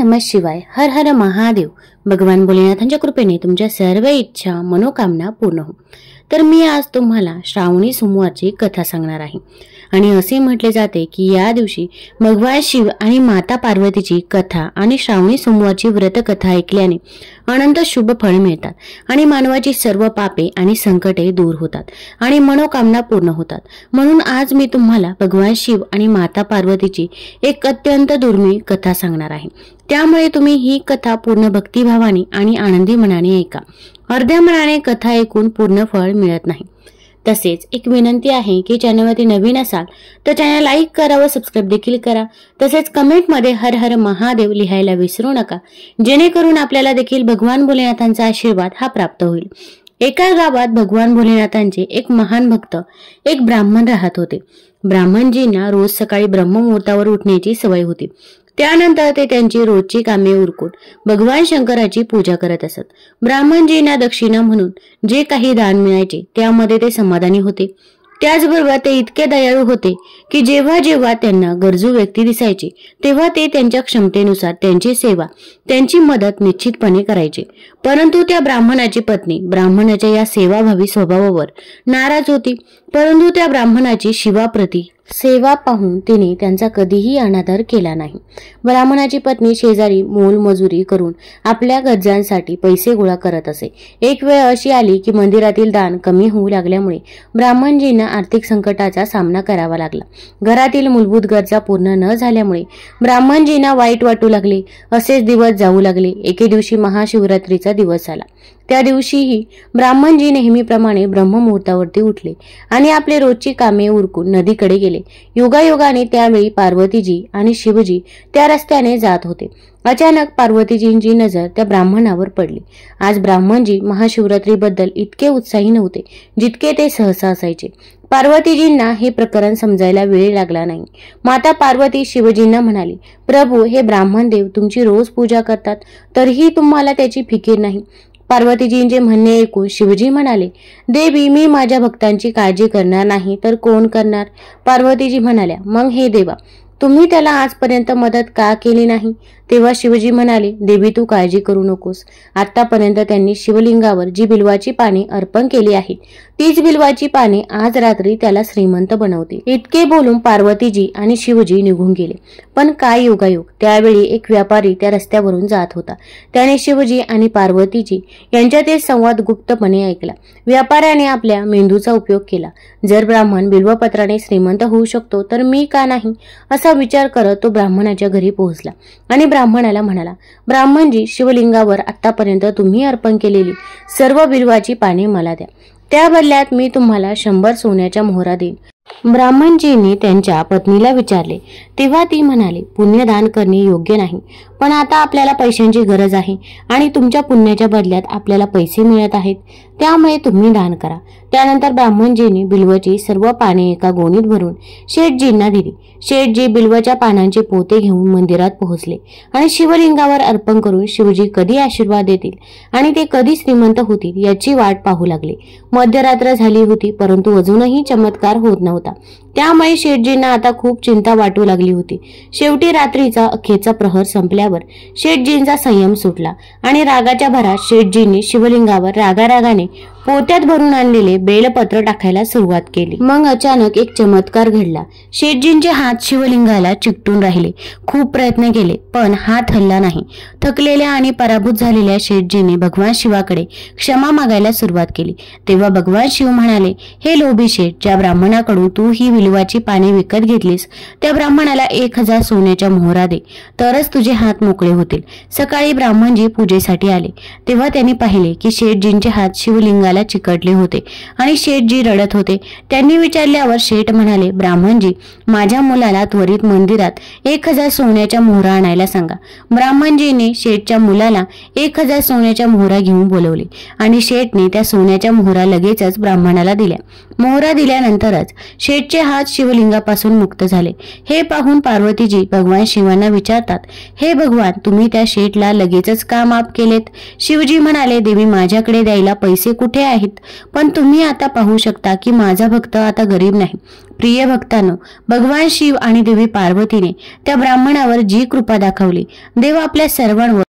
नमः शिवाय. हर हर महादेव. भगवान भोलेनाथांच्या कृपेने तुमच्या सर्व इच्छा मनोकामना पूर्ण हो. तर मी आज तुम्हाला श्रावणी सोमवारची कथा सांगणार आहे. आणि असे म्हटले जाते की या दिवशी भगवान शिव आणि माता पार्वतीची कथा आणि श्रावणी सोमवारची व्रत कथा ऐकल्याने अनंत शुभ फळ मिळतात आणि मानवाची सर्व पापे आणि संकटे दूर होतात आणि मनोकामना पूर्ण होतात. म्हणून आज मी तुम्हाला भगवान शिव आणि माता पार्वतीची एक अत्यंत दुर्मिळ कथा सांगणार आहे. त्यामुळे तुम्ही ही कथा पूर्ण भक्तिभावाने आणि आनंदी मनाने ऐका. अर्ध्या मनाने कथा ऐकून पूर्ण फळ मिळत नाही. तसेच एक विनंती आहे की चॅनलवरती नवीन असाल तर चॅनल लाईक करा व सबस्क्राईब देखील करा. तसेच कमेंटमध्ये हर हर महादेव लिहायला विसरू नका, जेणेकरून आपल्याला देखील भगवान भोलेनाथांचा आशीर्वाद हा प्राप्त होईल. एका गावात भगवान भोलेनाथांचे एक महान भक्त एक ब्राह्मण राहत होते. ब्राह्मणजींना रोज सकाळी ब्रह्ममुहूर्तावर उठण्याची सवय होती. त्यानंतर ते त्यांची रोजची कामे उरकून भगवान शंकराची पूजा करत असत. ब्राह्मणजींना दक्षिणा म्हणून जे काही दान मिळायचे त्यामध्ये ते समाधानी होते. त्याचबरोबर ते इतके दयाळू होते की जेव्हा जेव्हा त्यांना गरजू व्यक्ती दिसायचे तेव्हा ते त्यांच्या क्षमतेनुसार त्यांची सेवा त्यांची मदत निश्चितपणे करायचे. परंतु त्या ब्राह्मणाची पत्नी ब्राह्मणाच्या या सेवाभावी स्वभावावर नाराज होती. परंतु त्या ब्राह्मणाची शिवाप्रती सेवा पाहून तिने त्यांचा कधीही अनादर केला नाही. ब्राह्मणाची पत्नी शेजारी मोलमजुरी करून आपल्या गरजांसाठी पैसे गोळा करत असे. एक वेळ अशी आली की मंदिरातील दान कमी होऊ लागल्यामुळे ब्राह्मणजींना आर्थिक संकटाचा सामना करावा लागला. घरातील मूलभूत गरजा पूर्ण न झाल्यामुळे ब्राह्मणजींना वाईट वाटू लागले. असेच दिवस जाऊ लागले. एके दिवशी महाशिवरात्रीचा दिवस आला. त्या दिवशीही ब्राह्मणजी नेहमीप्रमाणे ब्रह्ममुहूर्तावरती उठले आणि आपले रोजची कामे उरकून नदीकडे गेले. योगायोगाने त्यावेळी पार्वतीजी आणि शिवजी त्या रस्त्याने जात होते. अचानक पार्वतीजींची नजर त्या ब्राह्मणावर पडली. आज ब्राह्मणजी महाशिवरात्रीबद्दल इतके उत्साही नव्हते जितके ते सहसा असायचे. पार्वतीजींना हे प्रकरण समजायला वेळ लागला नाही. माता पार्वती शिवजींना म्हणाली, प्रभू, हे ब्राह्मण देव तुमची रोज पूजा करतात तरीही तुम्हाला त्याची फिकीर नाही. पार्वतीजींचे म्हणणे ऐकून शिवजी म्हणाले, देवी, मी माझ्या भक्तांची काळजी करणार नाही तर कोण करणार? पार्वतीजी म्हणाल्या, मग हे देवा, तुम्ही त्याला आजपर्यंत मदत का केली नाही? तेव्हा शिवजी म्हणाले, देवी, तू काळजी करू नकोस. आतापर्यंत त्यांनी शिवलिंगावर जी बिल्वाची पाने अर्पण केली आहेत तीच बिल्वाची पाने आज रात्री त्याला श्रीमंत बनवते. इतके बोलून पार्वतीजी आणि शिवजी निघून गेले. पण काय योगायोग, त्यावेळी एक व्यापारी त्या रस्त्यावरून जात होता. त्याने शिवजी आणि पार्वतीजी यांच्यातील संवाद गुप्तपणे ऐकला. व्यापाऱ्याने आपल्या मेंदूचा उपयोग केला. जर ब्राह्मण बिल्वपत्राने श्रीमंत होऊ शकतो तर मी का नाही, असा विचार करत तो ब्राह्मणाच्या घरी पोहोचला आणि ब्राह्मणाला म्हणाला, ब्राह्मणजी, शिवलिंगावर आतापर्यंत तुम्ही अर्पण केलेली सर्व बिल्वाची पाने मला द्या. त्या बदल्यात मी तुम्हाला 100 सोन्याच्या मोहरा देईन. ब्राह्मणजींनी त्यांच्या पत्नीला विचारले तेव्हा ती म्हणाली, पुण्यदान करणे योग्य नाही, पण आता आपल्याला पैशांची गरज आहे आणि तुमच्या पुण्याच्या बदल्यात आपल्याला पैसे मिळत आहेत, त्यामुळे तुम्ही दान करा. त्यानंतर ब्राह्मणजींनी बिल्वची सर्व पाने एका गोणीत भरून शेठजींना दिली. शेठजी बिल्वच्या पानांचे पोते घेऊन मंदिरात पोहोचले आणि शिवलिंगावर अर्पण करून शिवजी कधी आशीर्वाद देतील आणि ते कधी श्रीमंत होतील याची वाट पाहू लागले. मध्यरात्र झाली होती परंतु अजूनही चमत्कार होत नव्हता. त्यामुळे शेठजींना आता खूप चिंता वाटू लागली होती. शेवटी रात्रीचा अखेरचा प्रहर संपल्यावर शेठजींचा संयम सुटला आणि रागाच्या भरात शेठजींनी शिवलिंगावर रागारागाने पोत्यात भरून आणलेले बेलपत्र टाकायला सुरुवात केली. मग अचानक एक चमत्कार घडला. शेठजींचे हात शिवलिंगाला चिकटून राहिले. खूप प्रयत्न केले पण हात हलला नाही. थकलेल्या आणि पराभूत झालेल्या शेठजींनी भगवान शिवाकडे क्षमा मागायला सुरुवात केली. तेव्हा भगवान शिव म्हणाले, हे लोभी शेठ, ज्या ब्राह्मणाकडून तू ही बिल्वाची पाने विकत घेतलीस त्या ब्राह्मणाला 1000 सोन्याच्या मोहरा दे, तरच तुझे हात मोकळे होतील. सकाळी ब्राह्मणजी पूजेसाठी आले तेव्हा त्यांनी पाहिले की शेठजींचे हात शिवलिंगाला चिकटले होते आणि शेठजी रडत होते. त्यांनी विचारल्यावर शेठ म्हणाले, ब्राह्मणजी, माझ्या मुलाला त्वरित मंदिरात 1000 सोन्याच्या मोहरा आणायला सांगा. ब्राह्मणजीने शेठच्या मुलाला 1000 सोन्याच्या मोहरा घेऊन बोलवले आणि शेठने त्या सोन्याच्या मोहरा लगेचच ब्राह्मणाला दिल्या. मोहरा दिल्यानंतरच शेठचे हात शिवलिंगापासून मुक्त झाले. हे पाहून पार्वतीजी भगवान शिवांना विचारतात, हे भगवान, तुम्ही त्या शेठला लगेचच का माफ केलेत? शिवजी म्हणाले, देवी, माझ्याकडे द्यायला पैसे कुठे आहेत? पण तुम्ही आता पाहू शकता की माझा भक्त आता गरीब नाही. प्रिय भक्तांनो, भगवान शिव आणि देवी पार्वतीने त्या ब्राह्मणावर जी कृपा दाखवली, देव आपल्या सर्वांवर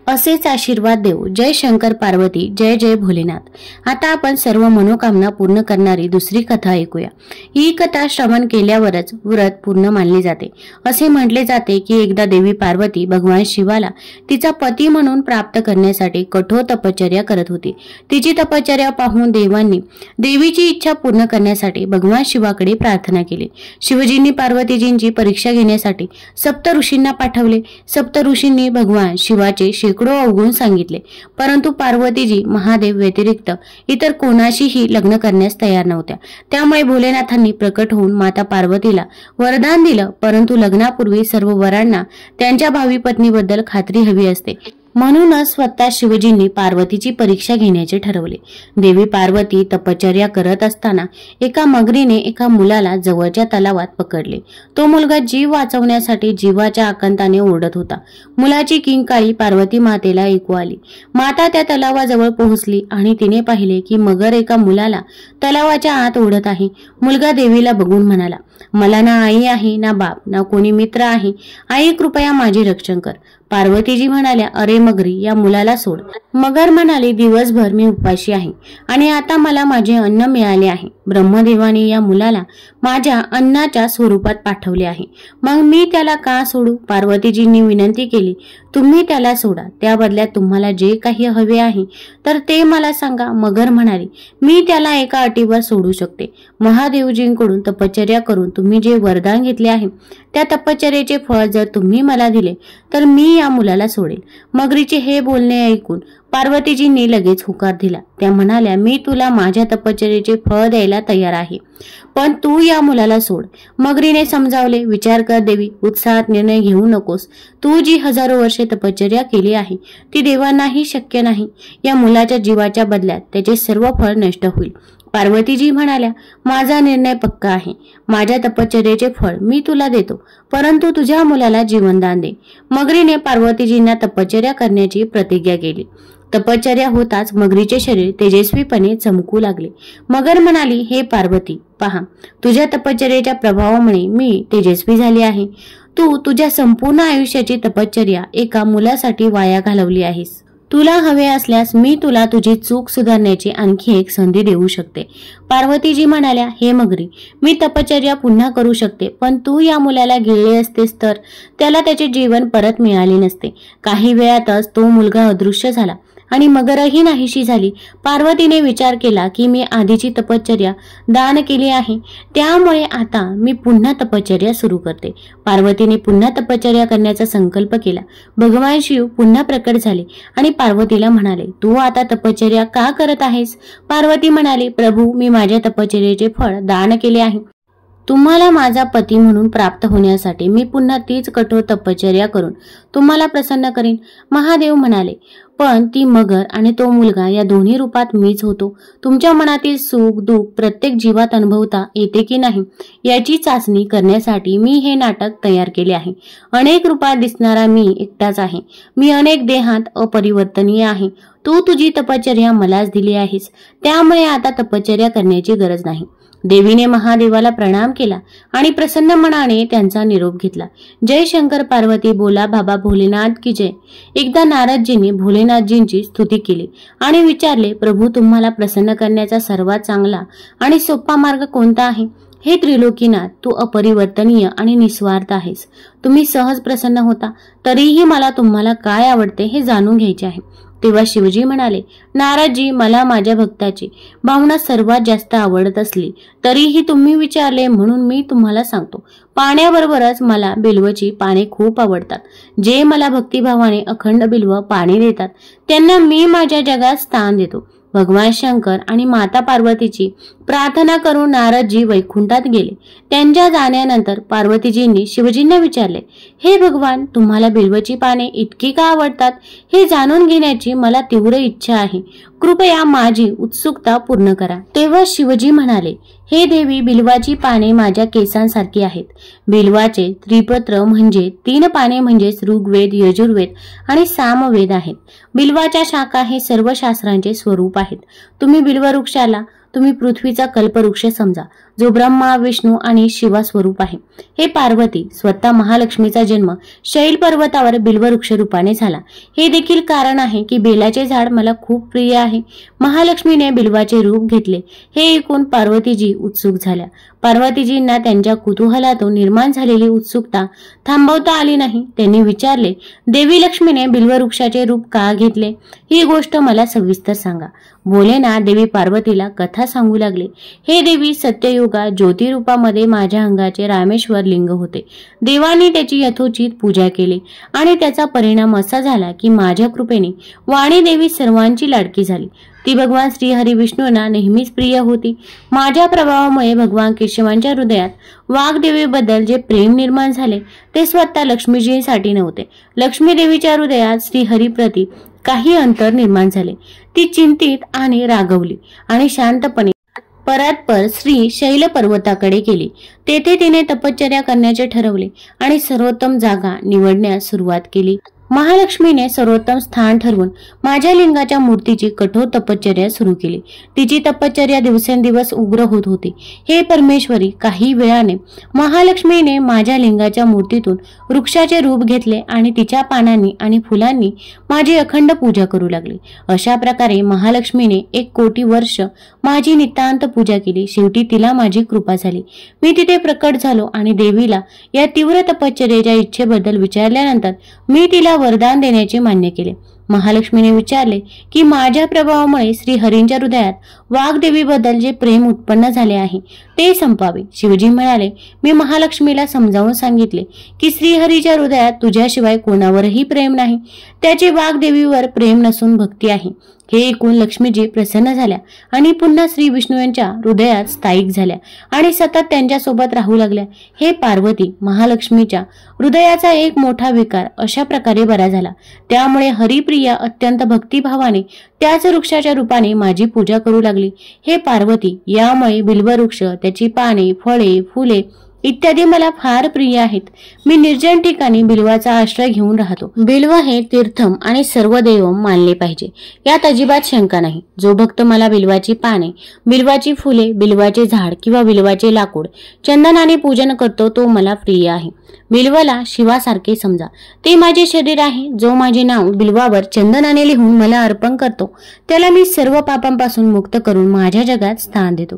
असेच आशीर्वाद देऊ. जय शंकर पार्वती, जय जय भोलेनाथ. आता आपण सर्व मनोकामना पूर्ण करणारी दुसरी कथा ऐकूया. ही कथा श्रवण केल्यावरच व्रत पूर्ण मानले जाते. असे म्हटले जाते की एकदा देवी पार्वती भगवान शिवाला तिचा पती म्हणून प्राप्त करण्यासाठी कठोर तपश्चर्या करत होती. तिची तपश्चर्या पाहून देवांनी देवीची इच्छा पूर्ण करण्यासाठी भगवान शिवाकडे प्रार्थना केली. शिवजींनी पार्वतीजींची परीक्षा घेण्यासाठी सप्त ऋषींना पाठवले. सप्त ऋषींनी भगवान शिवाचे शेकडो अवगुण सांगितले, परंतु पार्वतीजी महादेव व्यतिरिक्त इतर कोणाशीही लग्न करण्यास तयार नव्हत्या. त्यामुळे भोलेनाथांनी प्रकट होऊन माता पार्वतीला वरदान दिलं, परंतु लग्नापूर्वी सर्व वरांना त्यांच्या भावी पत्नीबद्दल खात्री हवी असते. म्हणूनच स्वतः शिवजींनी पार्वतीची परीक्षा घेण्याचे ठरवले. देवी पार्वती तपश्चर्या करत असताना एका मगरीने एका मुलाला जवळच्या तलावात पकडले. तो मुलगा जीव वाचवण्यासाठी जीवाच्या आकांताने ओरडत होता. मुलाची किंकाळी पार्वती मातेला ऐकू आली. माता त्या तलावाजवळ पोहोचली आणि तिने पाहिले की मगर एका मुलाला तलावाच्या आत ओढत आहे. मुलगा देवीला बघून म्हणाला, मला ना आई आहे, ना बाप, ना कोणी मित्र आहे. आई, कृपया माझे रक्षण कर. पार्वतीजी म्हणाल्या, अरे मगरी, या मुलाला सोड. मगर म्हणाली, दिवसभर मी उपाशी आहे आणि आता मला माझे अन्न मिळाले आहे. ब्रह्मदेवाने या मुलाला माझ्या अन्नाच्या स्वरूपात पाठवले आहे, मग मी त्याला का सोडू? पार्वतीजींनी विनंती केली, तुम्ही त्याला सोडा. त्या बदल्यात तुम्हाला जे काही हवे आहे तर ते मला सांगा. मगर म्हणाली, मी त्याला एका अटीवर सोडू शकते. महादेवजींकडून तपश्चर्या करून तुम्ही जे वरदान घेतले आहे त्या तपश्चर्येचे फळ जर तुम्ही मला दिले तर मी या मुलाला सोडेल. मगरीचे हे बोलणे ऐकून पार्वतीजींनी लगेच होकार दिला. त्या म्हणाल्या, मी तुला माझ्या तपश्चर्येचे फळ द्यायला तयार आहे, पण तू या मुलाला सोड. मगरीने समजावले, विचार कर देवी, उत्साहात निर्णय घेऊ नकोस. तू जी हजारो वर्षे तपश्चर्या केली आहे ती देवांनाही शक्य नाही. या मुलाच्या जीवाच्या बदल्यात त्याचे सर्व फळ नष्ट होईल. पार्वतीजी म्हणाल्या, माझा निर्णय पक्का आहे. माझ्या तपश्चर्येचे फळ मी तुला देतो, परंतु तुझ्या मुलाला जीवनदान दे. मगरीने पार्वतीजींना तपश्चर्या करण्याची प्रतिज्ञा केली. तपश्चर्या होताच मगरीचे शरीर तेजस्वीपणे चमकू लागले. मगर म्हणाली, हे पार्वती, पहा, तुझ्या तपश्चर्येच्या प्रभावामुळे मी तेजस्वी झाली आहे. तू तुझ्या संपूर्ण आयुष्याची तपश्चर्या एका मुलासाठी वाया घालवली आहेस. तुला हवे असल्यास मी तुला तुझी चूक सुधारण्याची आणखी एक संधी देऊ शकते. पार्वतीजी म्हणाल्या, हे मगरी, मी तपश्चर्या पुन्हा करू शकते, पण तू या मुलाला गिळले असतेस तर त्याला त्याचे जीवन परत मिळाले नसते. काही वेळातच तो मुलगा अदृश्य झाला आणि मगरही नाहीशी झाली. पार्वतीने विचार केला की मी आधीची तपश्चर्या दान केली आहे, त्यामुळे आता मी पुन्हा तपश्चर्या सुरू करते. पार्वतीने पुन्हा तपश्चर्या करण्याचा संकल्प केला. भगवान शिव पुन्हा प्रकट झाले आणि पार्वतीला म्हणाले, तू आता तपश्चर्या का करत आहेस? पार्वती म्हणाली, प्रभू, मी माझ्या तपश्चर्येचे फळ दान केले आहे. तुम्हाला माझा पती म्हणून प्राप्त होण्यासाठी मी पुन्हा तीच कठोर तपश्चर्या करून तुम्हाला प्रसन्न करीन. महादेव म्हणाले, पण ती मगर आणि तो मुलगा या दोन्ही रूपात मीच होतो. तुमच्या मनातील सुख दुःख प्रत्येक जीवात अनुभवता येते की नाही याची चाचणी करण्यासाठी मी हे नाटक तयार केले आहे. अनेक रूपात दिसणारा मी एकटाच आहे. मी अनेक देहात अपरिवर्तनीय आहे. तू तुझी तपश्चर्या मलाच दिली आहेस, त्यामुळे आता तपश्चर्या करण्याची गरज नाही. देवीने महादेवाला प्रणाम केला आणि प्रसन्न मनाने त्यांचा निरोप घेतला. जय शंकर पार्वती, बोला बाबा भोलेनाथ की जय. एकदा नारदजींनी भोलेनाथजींची स्तुती केली आणि विचारले, प्रभू, तुम्हाला प्रसन्न करण्याचा सर्वात चांगला आणि सोपा मार्ग कोणता आहे? हे त्रिलोकीनाथ, तू अपरिवर्तनीय आणि निस्वार्थ आहेस. तुम्ही सहज प्रसन्न होता, तरीही मला तुम्हाला काय आवडते हे जाणून घ्यायचे आहे. तेव्हा शिवजी म्हणाले, नारदजी, मला माझ्या भक्ताची भावना सर्वात जास्त आवडत असली तरीही तुम्ही विचारले म्हणून मी तुम्हाला सांगतो. पाण्याबरोबरच मला बिल्वची पाने खूप आवडतात. जे मला भक्तिभावाने अखंड बिल्व पाणी देतात त्यांना मी माझ्या जगात स्थान देतो. भगवान शंकर आणि माता पार्वतीची प्रार्थना करून नारदजी वैकुंठात गेले. त्यांच्या जाण्यानंतर पार्वतीजींनी शिवजींना विचारले, हे भगवान, तुम्हाला बिल्वची पाने इतकी का आवडतात हे जाणून घेण्याची मला तीव्र इच्छा आहे. कृपया माझी उत्सुकता पूर्ण करा. तेव्हा शिवजी म्हणाले, हे देवी, बिल्वाची पाने माझ्या केसांसारखी आहेत. बिल्वाचे त्रिपत्र म्हणजे 3 पाने म्हणजेच ऋग्वेद, यजुर्वेद आणि सामवेद आहेत. बिल्वाच्या शाखा हे सर्व शास्त्रांचे स्वरूप आहेत. तुम्ही बिल्ववृक्षाला तुम्ही पृथ्वीचा कल्पवृक्ष समजा, जो ब्रह्मा, विष्णू आणि शिवा स्वरूप आहे. हे पार्वती, स्वतः महालक्ष्मीचा जन्म शैल पर्वतावर बिल्ववृक्ष रूपाने झाला. हे देखील कारण आहे की बेलाचे झाड मला खूप प्रिय आहे. महालक्ष्मीने बिल्वाचे रूप घेतले हे ऐकून पार्वतीजी उत्सुक झाल्या. पार्वतीजींना त्यांच्या कुतूहलातून निर्माण झालेली उत्सुकता थांबवता आली नाही. त्यांनी विचारले, देवी लक्ष्मीने बिल्ववृक्षाचे रूप का घेतले? ही गोष्ट मला सविस्तर सांगा. भोलेनाथ देवी पार्वतीला कथा सांगू लागले. हे देवी, सत्ययुगात ज्योतिरूपामध्ये माझ्या अंगाचे रामेश्वर लिंग होते. देवांनी त्याची यथोचित पूजा केली आणि त्याचा परिणाम असा झाला की माझ्या कृपेने वाणी देवी सर्वांची लाडकी झाली. ती भगवान श्रीहरी विष्णूंना नेहमीच प्रिय होती. माझ्या प्रभावामुळे भगवान केशवांच्या हृदयात वाघदेवीबद्दल जे प्रेम निर्माण झाले ते स्वतः लक्ष्मीजींसाठी नव्हते. लक्ष्मी देवीच्या हृदयात श्रीहरीप्रती काही अंतर निर्माण झाले. ती चिंतित आणि रागवली आणि शांतपणे परस्पर श्री शैल पर्वताकडे गेली. तेथे तिने तपश्चर्या करण्याचे ठरवले आणि सर्वोत्तम जागा निवडण्यास सुरुवात केली. महालक्ष्मीने सर्वोत्तम स्थान ठरवून माझ्या लिंगाच्या मूर्तीची कठोर तपश्चर्या सुरू केली. तिची तपश्चर्या दिवसेंदिवस उग्र होत होती. हे परमेश्वरी, काही वेळाने महालक्ष्मीने माझ्या लिंगाच्या मूर्तीतून वृक्षाचे रूप घेतले आणि तिच्या पानांनी आणि फुलांनी माझी अखंड पूजा करू लागली. अशा प्रकारे महालक्ष्मीने 1 कोटी वर्ष माझी नितांत पूजा केली. शेवटी तिला माझी कृपा झाली. मी तिथे प्रकट झालो आणि देवीला या तीव्र तपश्चर्येच्या इच्छेबद्दल विचारल्यानंतर मी तिला वरदान देण्याचे मान्य केले. महालक्ष्मीने विचारले की माझ्या प्रभावामुळे श्रीहरींच्या हृदयात वाघदेवीबद्दल जे प्रेम उत्पन्न झाले आहे ते संपावे. शिवजी म्हणाले, मी महालक्ष्मीला समजावून सांगितले की श्रीहरीच्या हृदयात तुझ्याशिवाय कोणावरही प्रेम नाही. त्याचे वाघदेवीवर प्रेम नसून भक्ती आहे. हे ऐकून लक्ष्मीजी प्रसन्न झाल्या आणि पुन्हा श्री विष्णू यांच्या हृदयात स्थायिक झाल्या आणि सतत त्यांच्यासोबत राहू लागल्या. हे पार्वती, महालक्ष्मीच्या हृदयाचा एक मोठा विकार अशा प्रकारे बरा झाला. त्यामुळे हरिप्रिया अत्यंत भक्तिभावाने त्याच वृक्षाच्या रूपाने माझी पूजा करू लागली. हे पार्वती, यामुळे बिल्ववृक्ष, त्याची पाने, फळे, फुले इत्यादी मला फार प्रिय आहेत. मी निर्जन ठिकाणी बिल्वाचा आश्रय घेऊन राहतो. बिल्व हे तीर्थम आणि सर्व देव मानले पाहिजे, यात अजिबात शंका नाही. जो भक्त मला बिल्वाची पाने, बिल्वाची फुले, बिल्वाचे झाड किंवा बिल्वाचे लाकूड चंदनाने पूजन करतो तो मला प्रिय आहे. बिल्वला शिवासारखे समजा. ते माझे शरीर आहे. जो माझे नाव बिल्वावर चंदनाने लिहून मला अर्पण करतो त्याला मी सर्व पापांपासून मुक्त करून माझ्या जगात स्थान देतो.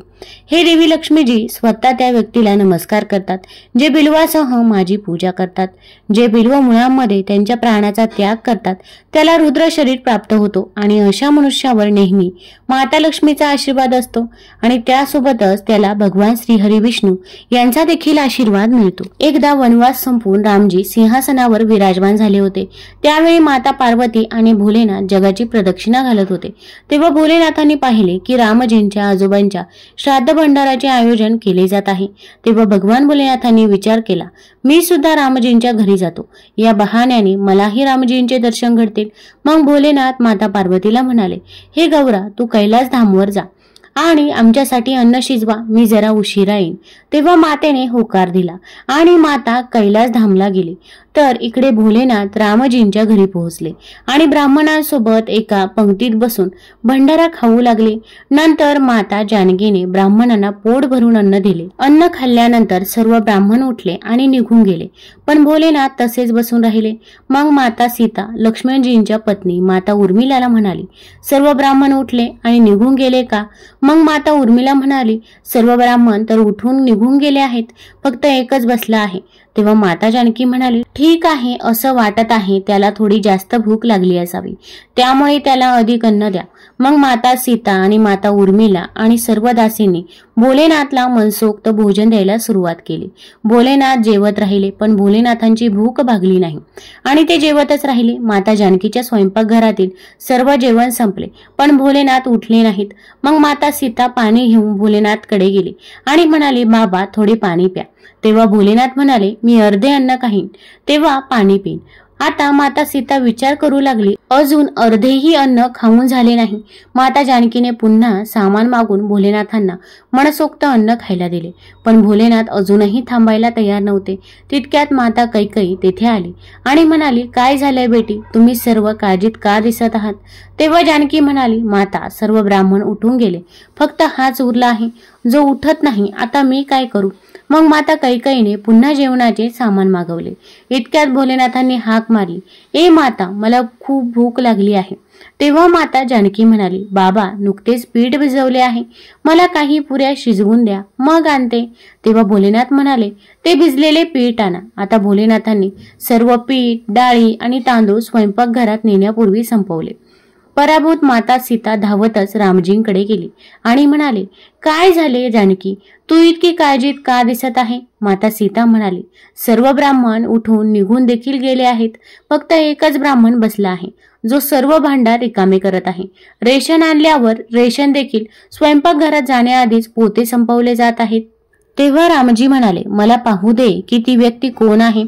हे देवी लक्ष्मीजी स्वतः त्या व्यक्तीला नमस्कार करतात जे बिल्वासह माझी पूजा करतात. जे बिल्व मुळांमध्ये त्यांच्या प्राणाचा त्याग करतात त्याला रुद्र शरीर प्राप्त होतो आणि अशा मनुष्यावर नेहमी माता लक्ष्मीचा आशीर्वाद असतो आणि त्यासोबतच त्याला भगवान श्रीहरी विष्णू यांचा देखील आशीर्वाद मिळतो. एकदा वनवास संपून रामजी सिंहासनावर विराजमान झाले होते. त्यावेळी माता पार्वती आणि भोलेनाथ जगाची प्रदक्षिणा घालत होते. तेव्हा भोलेनाथांनी पाहिले की रामजींच्या आजोबांच्या श्राद्ध भंडाराचे आयोजन केले जात आहे. तेव्हा भगवान भोलेनाथांनी विचार केला, मी सुद्धा रामजींच्या घरी जातो. या बहाण्याने मलाही रामजींचे दर्शन घडतील. मग भोलेनाथ माता पार्वतीला म्हणाले, हे गौरा, तू कैलास धामवर जा आणि आमच्यासाठी अन्न शिजवा. मी जरा उशिरा येईन. तेव्हा मातेने होकार दिला आणि माता कैलास धामला गेली. तर इकडे भोलेनाथ रामजींच्या घरी पोहोचले आणि ब्राह्मणांसोबत एका पंक्तीत बसून भंडारा खाऊ लागले. नंतर माता जानकीने ब्राह्मणांना पोट भरून अन्न दिले. अन्न खाल्ल्यानंतर सर्व ब्राह्मण उठले आणि निघून गेले, पण भोलेनाथ तसेच बसून राहिले. मग माता सीता, लक्ष्मणजींच्या पत्नी माता उर्मिलाला म्हणाली, सर्व ब्राह्मण उठले आणि निघून गेले का? मग माता उर्मिला म्हणाली, सर्व ब्राह्मण तर उठून निघून गेले आहेत, फक्त एकच बसला आहे. तेव्हा माता जानकी म्हणाली, ठीक आहे, असं वाटत आहे त्याला थोडी जास्त भूक लागली असावी, त्यामुळे त्याला अधिक अन्न द्या. मग माता सीता आणि माता उर्मिला आणि सर्व दासींनी भोलेनाथला मनसोक्त भोजन द्यायला सुरुवात केली. भोलेनाथ जेवत राहिले, पण भोलेनाथांची भूक भागली नाही आणि ते जेवतच राहिले. माता जानकीच्या स्वयंपाकघरातील सर्व जेवण संपले, पण भोलेनाथ उठले नाहीत. मग माता सीता पाणी घेऊन भोलेनाथकडे गेली आणि म्हणाली, बाबा, थोडे पाणी प्या. तेव्हा भोलेनाथ म्हणाले, मी अर्धे अन्न खाईन, तेव्हा पाणी पिन. आता माता सीता विचार करू लागली, अजून अर्धेही अन्न खाऊन झाले नाही. माता जानकीने पुन्हा सामान मागून भोलेनाथांना मनसोक्त अन्न खायला दिले, पण भोलेनाथ अजूनही थांबायला तयार नव्हते. तितक्यात माता कैकेयी तेथे आली आणि म्हणाली, काय झालंय बेटी, तुम्ही सर्व काळजीत का दिसत आहात? तेव्हा जानकी म्हणाली, माता, सर्व ब्राह्मण उठून गेले, फक्त हाच उरला आहे जो उठत नाही. आता मी काय करू? मग माता कैकेयीने पुन्हा जेवणाचे सामान मागवले. इतक्यात भोलेनाथांनी हाक मारली, ए माता, मला खूप भूक लागली आहे. तेव्हा माता जानकी म्हणाली, बाबा, नुकतेच पीठ भिजवले आहे, मला काही पुऱ्या शिजवून द्या, मग आणते. तेव्हा भोलेनाथ म्हणाले, ते भिजलेले पीठ आणा. आता भोलेनाथांनी सर्व पीठ, डाळी आणि तांदूळ स्वयंपाकघरात नेण्यापूर्वी संपवले. पराभूत माता सीता धावतच रामजींकडे गेली आणि म्हणाले, काय झाले जानकी, तू इतकी काळजीत का दिसत आहे? माता सीता म्हणाली, सर्व ब्राह्मण उठून निघून देखील गेले आहेत, फक्त एकच ब्राह्मण बसला आहे, जो सर्व भांडार रिकामे करत आहे. रेशन आणल्यावर रेशन देखील स्वयंपाकघरात जाण्याआधीच पोते संपवले जात आहेत. तेव्हा रामजी म्हणाले, मला पाहू दे की ती व्यक्ती कोण आहे.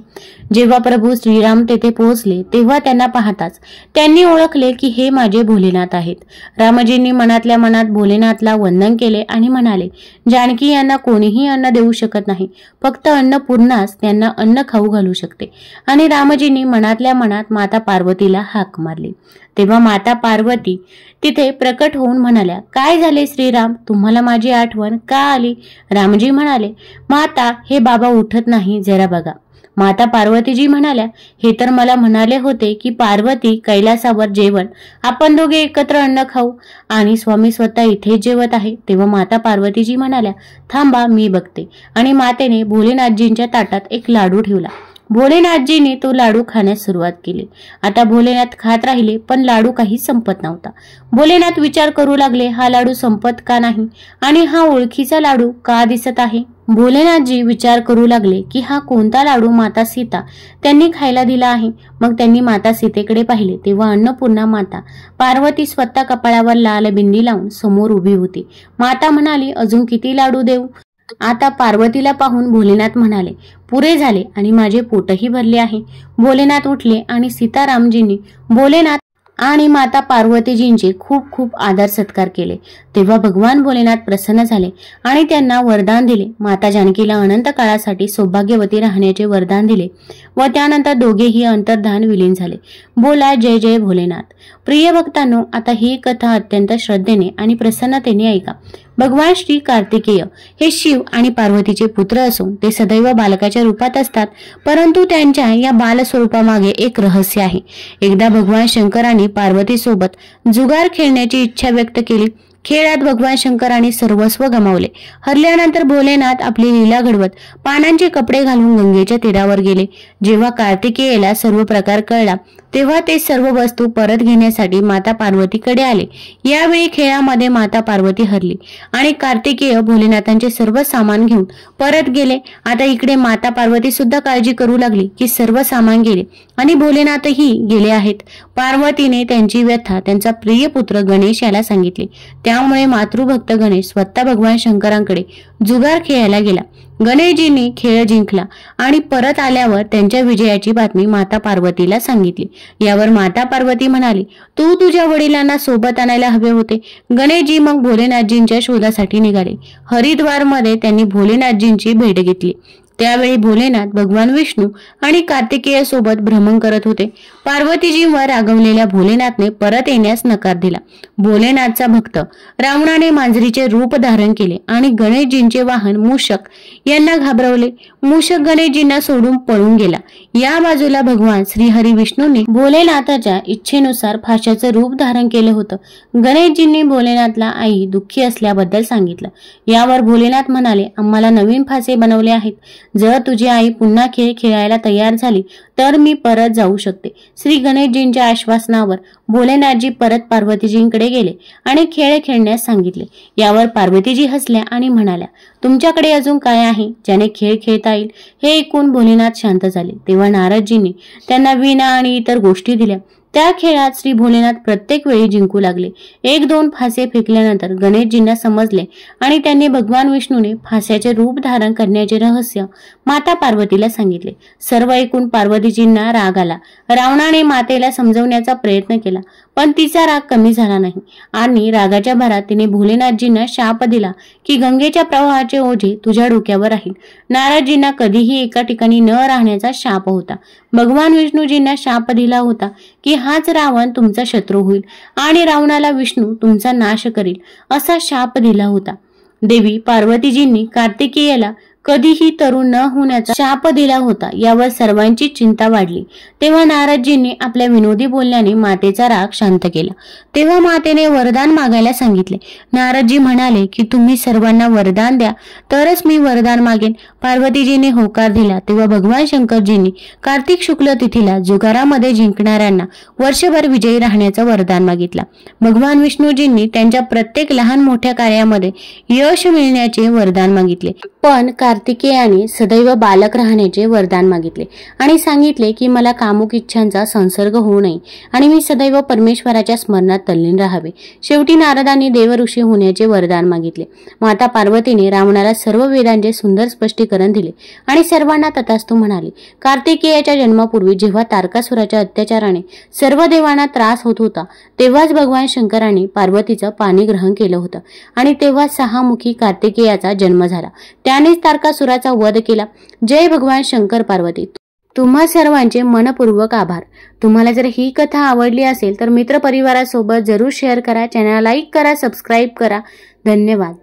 जेव्हा प्रभू श्रीराम तेथे पोहोचले तेव्हा त्यांना पाहताच त्यांनी ओळखले की हे माझे भोलेनाथ आहेत. रामजींनी मनातल्या मनात भोलेनाथला वंदन केले आणि म्हणाले, जानकी यांना कोणीही अन्न देऊ शकत नाही, फक्त अन्नपूर्णाच त्यांना अन्न खाऊ घालू शकते. आणि रामजींनी मनातल्या मनात माता पार्वतीला हाक मारली. तेव्हा माता पार्वती तिथे प्रकट होऊन म्हणाल्या, काय झाले श्रीराम, तुम्हाला माझी आठवण का आली? रामजी म्हणाले, माता, हे बाबा उठत नाही, जरा बघा. माता पार्वतीजी म्हणाल्या, हे तर मला म्हणाले होते की पार्वती, कैलासावर जेवण, आपण दोघे एकत्र अन्न खाऊ, आणि स्वामी स्वतः इथेच जेवत आहे. तेव्हा माता पार्वतीजी म्हणाल्या, थांबा, मी बघते. आणि मातेने भोलेनाथजींच्या ताटात एक लाडू ठेवला. भोलेनाथजीने तो लाडू खाण्यास सुरुवात केली. आता भोलेनाथ खात राहिले, पण लाडू काही संपत नव्हता. भोलेनाथ विचार करू लागले, हा लाडू संपत का नाही आणि हा ओळखीचा लाडू का दिसत आहे? भोलेनाथजी विचार करू लागले की हा कोणता लाडू माता सीता त्यांनी खायला दिला आहे. मग त्यांनी माता सीतेकडे पाहिले तेव्हा अन्नपूर्णा माता पार्वती स्वतः कपाळावर लाल बिंदी लावून समोर उभी होती. माता म्हणाली, अजून किती लाडू देऊ? आता पार्वतीला पाहून भोलेनाथ म्हणाले, पुरे झाले आणि माझे पोटही भरले आहे. भोलेनाथ उठले आणि सीतारामजींनी भोलेनाथ आणि माता पार्वतीजींचे खूप खूप आदर सत्कार केले. तेव्हा भगवान भोलेनाथ प्रसन्न झाले आणि त्यांना वरदान दिले. माता जानकीला अनंत काळासाठी सौभाग्यवती राहण्याचे वरदान दिले व त्यानंतर दोघेही अंतर्धान विलीन झाले. बोला जय जय भोलेनाथ. प्रिय भक्तांनो, आता ही कथा अत्यंत श्रद्धेने आणि प्रसन्नतेने ऐका. भगवान श्री कार्तिकेय हे शिव आणि पार्वतीचे पुत्र असून ते सदैव बालकाच्या रूपात असतात, परंतु त्यांच्या या बाल स्वरूपामागे एक रहस्य आहे. एकदा भगवान शंकरांनी पार्वती सोबत जुगार खेळण्याची इच्छा व्यक्त केली. खेळात भगवान शंकरांनी सर्वस्व गमावले. हरल्यानंतर भोलेनाथ आपली लीला घडवत पानांचे कपडे घालून गंगेच्या तीरावर गेले. जेव्हा कार्तिकेयला सर्व प्रकार कळला तेव्हा ते सर्व वस्तू परत घेण्यासाठी माता पार्वतीकडे आले. यावेळी खेळामध्ये माता पार्वती हरली आणि कार्तिकेय भोलेनाथांचे सर्व सामान घेऊन परत गेले. आता इकडे माता पार्वती सुद्धा काळजी करू लागली की सर्व सामान गेले आणि भोलेनाथही गेले आहेत. पार्वतीने त्यांची व्यथा त्यांचा प्रिय पुत्र गणेश याला सांगितली. त्यामुळे मातृभक्त गणेश स्वतः भगवान शंकरांकडे जुगार खेळायला गेला. गणेशजींनी खेळ जिंकला आणि परत आल्यावर त्यांच्या विजयाची बातमी माता पार्वतीला सांगितली. यावर माता पार्वती म्हणाली, तू तुझ्या वडिलांना सोबत आणायला हवे होते. गणेशजी मग भोलेनाथजींच्या शोधासाठी निघाले. हरिद्वारमध्ये त्यांनी भोलेनाथजींची भेट घेतली. त्यावेळी भोलेनाथ भगवान विष्णू आणि कार्तिकेय सोबत भ्रमण करत होते. पार्वतीजींवर रागवलेल्या भोलेनाथने परत येण्यास नकार दिला. भोलेनाथचा भक्त रावणाने मांजरीचे रूप धारण केले आणि गणेशजींचे वाहन मूषक यांना घाबरवले. मूषक गणेशजींना सोडून पळून गेला. या बाजूला भगवान श्रीहरी विष्णूंनी भोलेनाथाच्या इच्छेनुसार फाशाचं रूप धारण केलं होतं. गणेशजींनी भोलेनाथला आई दुःखी असल्याबद्दल सांगितलं. यावर भोलेनाथ म्हणाले, आम्हाला नवीन फासे बनवले आहेत. जर तुझी आई पुन्हा खेळ खेळायला तयार झाली तर मी परत जाऊ शकते. श्री गणेशजींच्या आश्वासनावर भोलेनाथजी परत पार्वतीजींकडे गेले आणि खेळ खेळण्यास सांगितले. यावर पार्वतीजी हसल्या आणि म्हणाल्या, तुमच्याकडे अजून काय आहे ज्याने खेळ खेळता येईल? हे ऐकून भोलेनाथ शांत झाले. तेव्हा नारदजींनी त्यांना वीणा आणि इतर गोष्टी दिल्या. त्या खेळात श्री भोलेनाथ प्रत्येक वेळी जिंकू लागले. 1-2 फासे फेकल्यानंतर गणेशजींना समजले आणि त्यांनी भगवान विष्णूने फास्याचे रूप धारण करण्याचे रहस्य माता पार्वतीला सांगितले. सर्व ऐकून पार्वतीजींना राग आला. रावणाने मातेला समजवण्याचा प्रयत्न केला, पण तिचा राग कमी झाला नाही आणि रागाच्या भरात तिने भोलेनाथजींना शाप दिला की गंगेच्या प्रवाहाचे ओझे तुझ्या डोक्यावर राहील. नारदजींना कधीही एका ठिकाणी न राहण्याचा शाप होता. भगवान विष्णूजींना शाप दिला होता की हाच रावण तुमचा शत्रू होईल आणि रावणाला विष्णू तुमचा नाश करील असा शाप दिला होता. देवी पार्वतीजींनी कार्तिकेयाला कधीही तरुण न होण्याचा शाप दिला होता. यावर सर्वांची चिंता वाढली. तेव्हा नारदजींनी आपल्या विनोदी बोलण्याने मातेचा राग शांत केला. तेव्हा मातेने वरदान मागायला सांगितले. नारदजी म्हणाले की तुम्ही सर्वांना वरदान द्या तरच मी वरदान मागेन. पार्वतीजींनी होकार दिला. तेव्हा भगवान शंकरजींनी कार्तिक शुक्ल तिथीला जुगारामध्ये जिंकणाऱ्यांना वर्षभर विजयी राहण्याचं वरदान मागितलं. भगवान विष्णूजींनी त्यांच्या प्रत्येक लहान मोठ्या कार्यामध्ये यश मिळण्याचे वरदान मागितले. पण कार्तिकेयाने सदैव बालक राहण्याचे वरदान मागितले आणि सांगितले की मला कामुक इच्छांचा संसर्ग होऊ नये आणि मी सदैव परमेश्वराच्या स्मरणात तल्लीन राहावे. शेवटी नारदांनी देवऋषी होण्याचे वरदान मागितले. माता पार्वतीने रावणाला सर्व वेदांचे सुंदर स्पष्टीकरण दिले आणि सर्वांना तथास्तु म्हणाले. कार्तिकेयाच्या जन्मापूर्वी जेव्हा तारकासुराच्या अत्याचाराने सर्व देवांना त्रास होत होता तेव्हाच भगवान शंकरांनी पार्वतीचं पाणी ग्रहण केलं होतं आणि तेव्हा 6 मुखी कार्तिकेयाचा जन्म झाला. त्यानेच तारकासुराचा वध केला. जय भगवान शंकर पार्वती. तुम्हा सर्वांचे मनपूर्वक आभार. तुम्हाला जर ही कथा आवडली असेल तर मित्रपरिवारासोबत जरूर शेअर करा. चॅनलला लाईक करा, सबस्क्राईब करा. धन्यवाद.